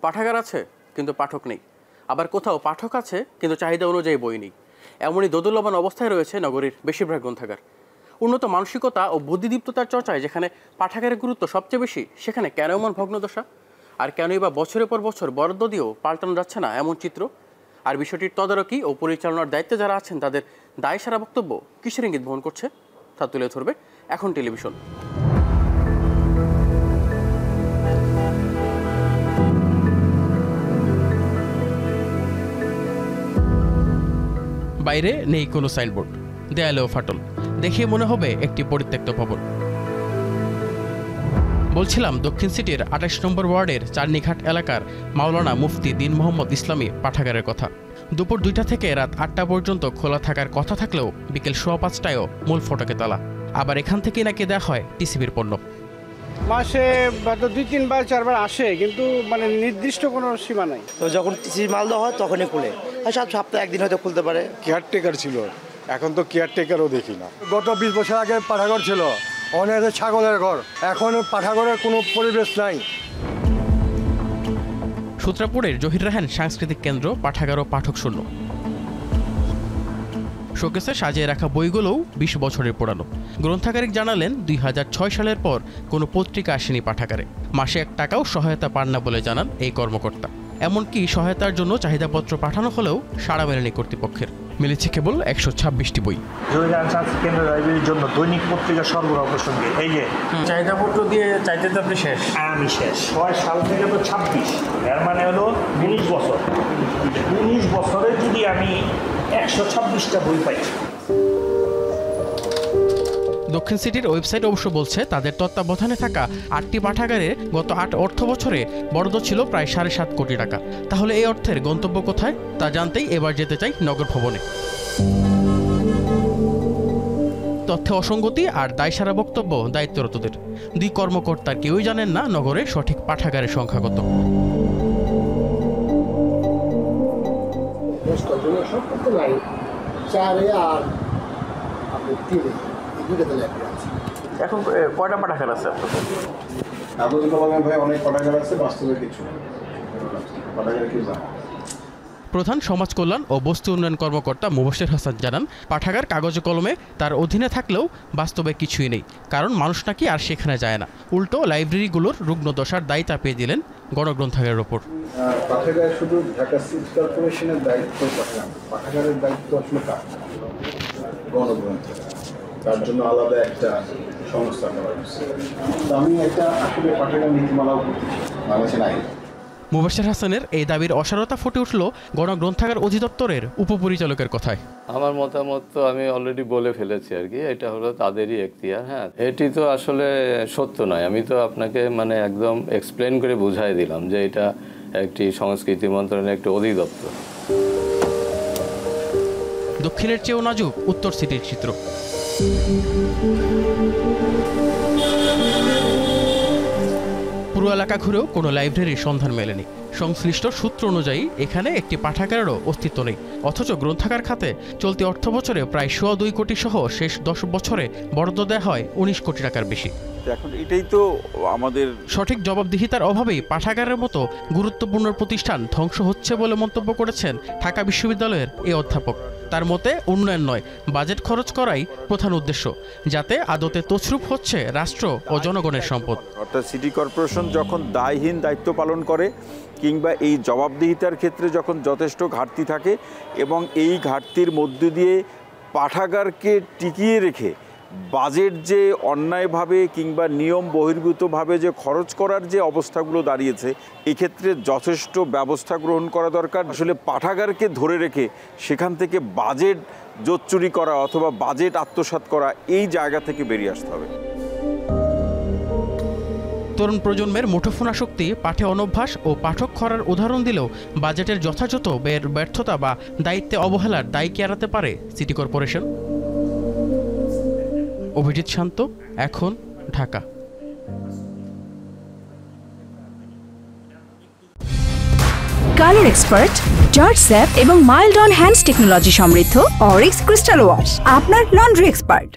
পাঠাগার আছে কিন্তু পাঠক নেই, আবার কোথাও পাঠক আছে কিন্তু চাহিদা অনুযায়ী বই নেই। এমনই দোদুল্যমান অবস্থায় রয়েছে নগরীর বেশিরভাগ গ্রন্থাগার। উন্নত মানসিকতা ও বুদ্ধিদীপ্ততার চর্চায় যেখানে পাঠাগারের গুরুত্ব সবচেয়ে বেশি, সেখানে কেন এমন ভগ্নদশা? আর কেনই বা বছরের পর বছর বরাদ্দ দিয়েও পাল্টানো যাচ্ছে না এমন চিত্র? আর বিষয়টির তদারকি ও পরিচালনার দায়িত্বে যারা আছেন তাদের দায়সারা বক্তব্য কিসের ইঙ্গিত বহন করছে, তা তুলে ধরবে এখন টেলিভিশন। বাইরে নেই কোনো সাইনবোর্ড, দেয়ালেও ফাটল, দেখে মনে হবে একটি পরিত্যক্ত ভবন। বলছিলাম দক্ষিণ সিটির ২৮ নম্বর ওয়ার্ডের চারনিঘাট এলাকার মাওলানা মুফতি দিন মোহাম্মদ ইসলামী পাঠাগারের কথা। দুপুর ২টা থেকে রাত ৮টা পর্যন্ত খোলা থাকার কথা থাকলেও বিকেল ৫:১৫টায়ও মূল ফটকে তালা। আবার এখান থেকেই নাকি দেওয়া হয় টিসিবির পণ্য। মাসে ২-৩ বার ৪ বার আসে, কিন্তু মানে নির্দিষ্ট কোনো সীমা নাই। তো যখন টিসির মাল দেওয়া হয় তখনই খুলে, আর সপ্তাহে একদিন হয়তো খুলতে পারে। কেয়ারটেকার ছিল, এখন তো কেয়ারটেকারও দেখি না। গত ২০ বছর আগে পাঠাগার ছিল, অনেক ছাগলের ঘর, এখন পাঠাগারের কোনো পরিবেশ নাই। সূত্রাপুরের জহির রাহান সাংস্কৃতিক কেন্দ্র পাঠাগার ও পাঠক শূন্য। শোকেসে সাজিয়ে রাখা বইগুলোও ২০ বছরের পুরানো। গ্রন্থাগারিক জানালেন ২০০৬ সালের পর কোনো পত্রিকা আসেনি পাঠাগারে। মাসে ১ টাকাও সহায়তা পান না বলে জানান এই কর্মকর্তা। এমনকি সহায়তার জন্য চাহিদাপত্র পাঠানো হলেও সাড়া মেলেনি কর্তৃপক্ষের। মিলেছে কেবল ১২৬টি বই। জহির রাহান সাংস্কৃতিক কেন্দ্র লাইব্রেরির জন্য দৈনিক পত্রিকা সরবরাহ প্রসঙ্গে এই যে চাহিদাপত্র দিয়ে চাইতে তো আপনি শেষ। আমি শেষ ৬ সাল থেকে তো ২৬, এর মানে হলো ১৯ বছর। ১৯ বছরে যদি আমি ১২৬টা বই পাই। দক্ষিণ সিটির ওয়েবসাইট অবশ্য বলছে তাদের তত্ত্বাবধানে থাকা ৮টি পাঠাগারে গত ৮ অর্থ বছরে বরাদ্দ ছিল প্রায় ৭.৫ কোটি টাকা। তাহলে এই অর্থের গন্তব্য কোথায়, তা জানতেই এবার যেতে চাই নগর ভবনে। তথ্যে অসঙ্গতি আর দায়সারা বক্তব্য দায়িত্বরতদের। দুই কর্মকর্তার কেউই জানেন না নগরে সঠিক পাঠাগারের সংখ্যা কত। এখন কয়টা পাঠাগার আছে প্রধান সমাজ কল্যাণ ও বস্তু উন্নয়ন কর্মকর্তা মুবাশশির হাসান জানান, পাঠাগার কাগজে কলমে তার অধীনে থাকলেও বাস্তবে কিছুই নেই, কারণ মানুষ নাকি আর সেখানে যায় না। উল্টো লাইব্রেরিগুলোর রুগ্ন দশার দায় চাপিয়ে দিলেন গণগ্রন্থাগারের ওপর। পাঠাগার শুধু ঢাকা সিটি কর্পোরেশনের দায়িত্ব, পাঠাগারের দায়িত্ব আসলে গণগ্রন্থাগার, তার জন্য আলাদা একটা সংস্থা করা হয়েছে। আমি একটা আসলে পাঠাগার নীতিমালাও করতেছি, বাংলাদেশে নাই। মুবাশশির হাসানের এই দাবির অসারতা ফুটে উঠল গণগ্রন্থাগার অধিদপ্তরের উপপরিচালকের কথায়। আমার মতামত তো আমি অলরেডি বলে ফেলেছি আর কি, এটা হলো তাদেরই এখতিয়ার। হ্যাঁ, এটি তো আসলে সত্য নয়। আমি তো আপনাকে মানে একদম এক্সপ্লেন করে বুঝাই দিলাম যে এটা একটি সংস্কৃতি মন্ত্রণালয়ের একটি অধিদপ্তর। দক্ষিণের চেয়েও নাজুক উত্তর সিটির চিত্র। পুরো এলাকা ঘুরেও কোনো লাইব্রেরির সন্ধান মেলেনি। সংশ্লিষ্ট সূত্র অনুযায়ী এখানে একটি পাঠাগারেরও অস্তিত্ব নেই, অথচ গ্রন্থাগার খাতে চলতি অর্থ বছরে প্রায় ২.২ কোটি সহ শেষ ১০ বছরে বরাদ্দ দেওয়া হয় ১৯ কোটি টাকার বেশি। এখন এটাই তো আমাদের সঠিক জবাবদিহিতার অভাবেই পাঠাগারের মতো গুরুত্বপূর্ণ প্রতিষ্ঠান ধ্বংস হচ্ছে বলে মন্তব্য করেছেন ঢাকা বিশ্ববিদ্যালয়ের এই অধ্যাপক। তার মতে উন্নয়ন নয়, বাজেট খরচ করাই প্রধান উদ্দেশ্য, যাতে আদতে তছরূপ হচ্ছে রাষ্ট্র ও জনগণের সম্পদ। অর্থাৎ সিটি কর্পোরেশন যখন দায়হীন দায়িত্ব পালন করে কিংবা এই জবাবদিহিতার ক্ষেত্রে যখন যথেষ্ট ঘাটতি থাকে এবং এই ঘাটতির মধ্য দিয়ে পাঠাগারকে টিকিয়ে রেখে বাজেট যে অন্যায়ভাবে কিংবা নিয়ম বহির্ভূতভাবে যে খরচ করার যে অবস্থাগুলো দাঁড়িয়েছে, এক্ষেত্রে যথেষ্ট ব্যবস্থা গ্রহণ করা দরকার। আসলে পাঠাগারকে ধরে রেখে সেখান থেকে বাজেট জোচ্চুরি করা অথবা বাজেট আত্মসাৎ করা, এই জায়গা থেকে বেরিয়ে আসতে হবে। তরুণ প্রজন্মের মুঠোফোন আসক্তি, পাঠে অনভ্যাস ও পাঠক খরার উদাহরণ দিলেও বাজেটের যথাযথ ব্যয়ের ব্যর্থতা বা দায়িত্বে অবহেলার দায় কি এড়াতে পারে সিটি কর্পোরেশন? অভিজিৎ শান্ত, এখন, Dhaka. Colour expert, George sap এবং মাইল্ড অন হ্যান্ডস টেকনোলজি সমৃদ্ধ অরিক্স ক্রিস্টাল ওয়াশ, আপনার লন্ড্রি এক্সপার্ট।